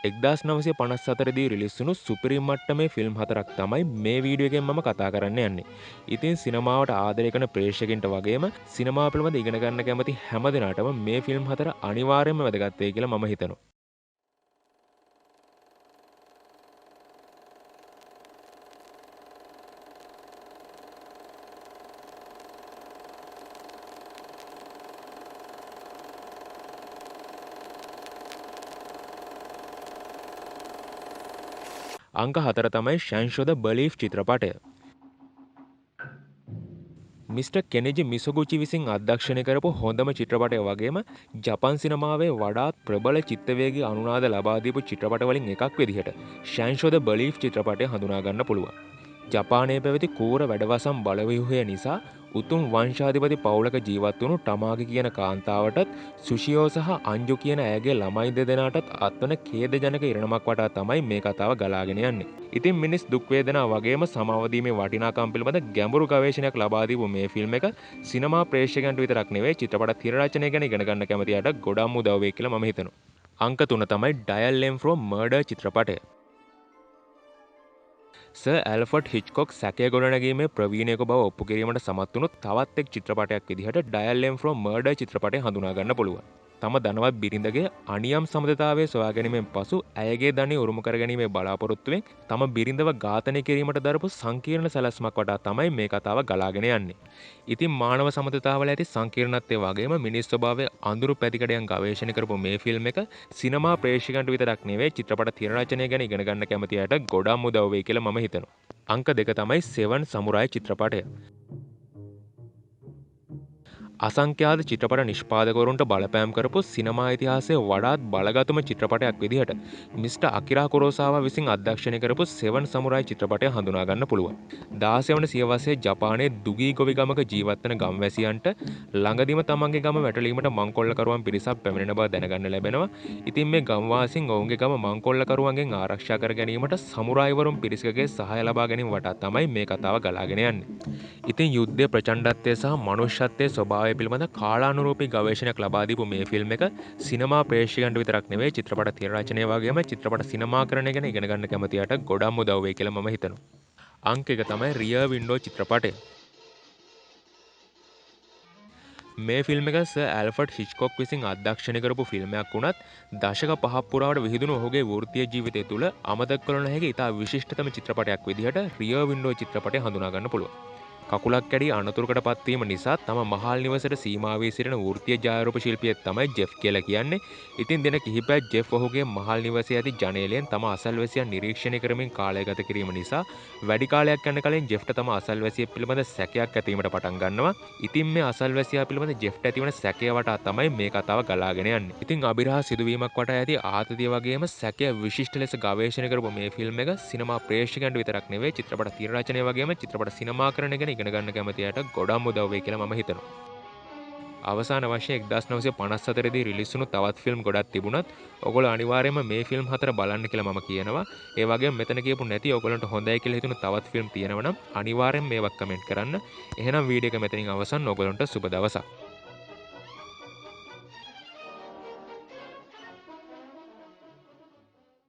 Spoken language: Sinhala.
1954 දී රිලිස් වුණු සුපිරි මට්ටමේ ෆිල්ම් හතරක් තමයි මේ වීඩියෝ එකෙන් මම කතා කරන්න යන්නේ. ඉතින් සිනමාවට ආදරය කරන ප්‍රේක්ෂකයන්ට වගේම සිනමාව පිළිබඳ ඉගෙන ගන්න කැමති හැම දෙනාටම මේ ෆිල්ම් හතර අනිවාර්යයෙන්ම වැදගත් වෙයි කියලා මම හිතනවා. අංක 4 තමයි ෂැන්ෂෝ ද බලීෆ් චිත්‍රපටය. මිස්ටර් කෙනෙජි මිසොගුචි විසින් අධ්‍යක්ෂණය කරපු හොඳම චිත්‍රපටය වගේම ජපන් සිනමාවේ වඩාත් ප්‍රබල චිත්තවේගී අනුනාද ලබා දීපු චිත්‍රපටවලින් එකක් විදිහට ෂැන්ෂෝ ද බලීෆ් චිත්‍රපටය හඳුනා ගන්න පුළුවන්. ජපානයේ පැවති කූර වැඩවසම් බලව්‍යුහය නිසා උතුම් වංශාධිපති පවුලක ජීවත් වුණු ටමාගි කියන කාන්තාවටත් සුෂියෝ සහ අංජු කියන ඇගේ ළමයි දෙදෙනාටත් අත්වන ඛේදජනක ඉරණමක් වටා තමයි මේ කතාව ගලාගෙන යන්නේ. ඉතින් මිනිස් දුක් වේදනා වගේම සමාව දීමේ වටිනාකම් පිළිබඳ ගැඹුරු ගවේෂණයක් ලබා දීපු මේ ෆිල්ම් එක සිනමා ප්‍රේක්ෂකයන්ට විතරක් නෙවෙයි චිත්‍රපට තිර රචනය ගැන ඉගෙන ගන්න කැමති අයට ගොඩක්ම උදව් වෙයි කියලා මම හිතනවා. අංක 3 තමයි ඩයල් ලෙම් ෆ්‍රොම් මර්ඩර් චිත්‍රපටය. ඇල්ෆර්ඩ් හිච්කොක් සැකය ගොඩනැගීමේ ප්‍රවීණයක බව ඔප්පු කිරීමට සමත් වුණු තවත් එක් චිත්‍රපටයක් විදිහට ඩයල් ලෙම් ෆ්‍රොම් මර්ඩර් චිත්‍රපටය හඳුනා ගන්න පුළුවන්. තම ධනවත් බිරිඳගේ අනියම් සමඳතාවය සොයා ගැනීමෙන් පසු ඇයගේ ධනය උරුම කර ගැනීමේ බලාපොරොත්තුවෙන් තම බිරිඳව ඝාතනය කිරීමට දරපු සංකීර්ණ සැලැස්මක් වටා තමයි මේ කතාව ගලාගෙන යන්නේ. ඉතින් මානව සමතතාවල ඇති සංකීර්ණත්වය වගේම මිනිස් ස්වභාවය අඳුරු පැතිකඩයන් ගවේෂණය කරපු මේ ෆිල්ම් එක සිනමා ප්‍රේක්ෂකයන්ට විතරක් නෙවෙයි චිත්‍රපට තිර රචනය ගැන ඉගෙන ගන්න කැමති අයට ගොඩක් උදව් වෙයි කියලා මම හිතනවා. අංක 2 තමයි 7 සමුරායි චිත්‍රපටය. අසංඛ්‍යාත චිත්‍රපට නිෂ්පාදකවරුන්ට බලපෑම් කරපු සිනමා ඉතිහාසයේ වඩාත් බලගතුම චිත්‍රපටයක් විදිහට මිස්ටර් අකිරා කුරෝසාවා විසින් අධ්‍යක්ෂණය කරපු 7 සමුරායි චිත්‍රපටය හඳුනා ගන්න පුළුවන්. 16 වන සියවසේ ජපානයේ දුගී ගොවි ගමක ජීවත් වන ගම්වැසියන්ට ළඟදීම තමන්ගේ ගම වැටලීමට මංකොල්ලකරුවන් පිරිසක් පැමිණෙන බව දැනගන්න ලැබෙනවා. ඉතින් මේ ගම්වාසීන් ඔවුන්ගේ ගම මංකොල්ලකරුවන්ගෙන් ආරක්ෂා කර ගැනීමට සමුරායිවරුන් පිරිසකගේ සහාය ලබා ගැනීම වටා තමයි මේ කතාව ගලාගෙන යන්නේ. ඉතින් යුද්ධයේ ප්‍රචණ්ඩත්වය සහ මනුෂ්‍යත්වයේ ස්වභාවය පිළිබඳ කාලානුරූපී ගවේෂණයක් ලබා දීපු මේ ෆිල්ම් එක සිනමා ප්‍රේක්ෂකයන්ට විතරක් නෙවෙයි චිත්‍රපට තිර රචනය වගේම චිත්‍රපට සිනමාකරණය ගැන ඉගෙන ගන්න කැමති අයට ගොඩක් උදව් වෙයි කියලා මම හිතනවා. අංක 1 තමයි රියර් වින්ඩෝ චිත්‍රපටය. මේ ෆිල්ම් එක සර් ඇල්ෆර්ඩ් හිච්කොක් විසින් අධ්‍යක්ෂණය කරපු ෆිල්මයක් වුණත් දශක 5ක් පුරාවට විහිදුණු ඔහුගේ වෘත්තීය ජීවිතය තුළ අමතක කළ නොහැකි ඉතා විශිෂ්ටතම චිත්‍රපටයක් විදිහට රියර් වින්ඩෝ චිත්‍රපටය හඳුනා ගන්න පුළුවන්. කකුලක් කැඩී අනතුරකට පත්වීම නිසා තම මහල් නිවසට සීමා වී සිටින වෘත්තීය ඡායාරූප ශිල්පියෙක් තමයි ජෙෆ් කියලා කියන්නේ. ඉතින් දින කිහිපයක් ජෙෆ් ඔහුගේ මහල් නිවසේ ඇති ජනේලයෙන් තම අසල්වැසියන් නිරීක්ෂණය කරමින් කාලය ගත කිරීම නිසා වැඩි කාලයක් යන කලින් ජෙෆ්ට තම අසල්වැසියෙක් පිළිබඳ සැකයක් ඇතිවීමට පටන් ගන්නවා. ඉතින් මේ අසල්වැසියා පිළිබඳ ජෙෆ්ට ඇතිවන සැකය වටා තමයි මේ කතාව ගලාගෙන යන්නේ. ඉතින් අභිරහස් සිදුවීමක් වටා ඇති ආතතිය වගේම සැකය විශිෂ්ට ලෙස ගවේෂණය කරපු මේ ෆිල්ම් එක සිනමා ප්‍රේක්ෂකයන්ට විතරක් නෙවෙයි චිත්‍රපට තිර රචනය වගේම චිත්‍රපට සිනමාකරණය ගැන ඉගෙන ගන්න කැමති අයට ගොඩක් උදව් වෙයි කියලා මම හිතනවා. අවසාන වශයෙන් 1954 දී රිලීස් වුණු තවත් ෆිල්ම් ගොඩක් තිබුණත් ඔයගොල්ලෝ අනිවාර්යයෙන්ම මේ ෆිල්ම් හතර බලන්න කියලා මම කියනවා. ඒ වගේම මෙතන කියපු නැති ඔයගොල්ලන්ට හොඳයි කියලා හිතුණු තවත් ෆිල්ම් තියෙනවා නම් අනිවාර්යයෙන් මේවා කමෙන්ට් කරන්න. එහෙනම් වීඩියෝ එක මෙතනින් අවසන්. ඔයගොල්ලන්ට සුබ දවසක්.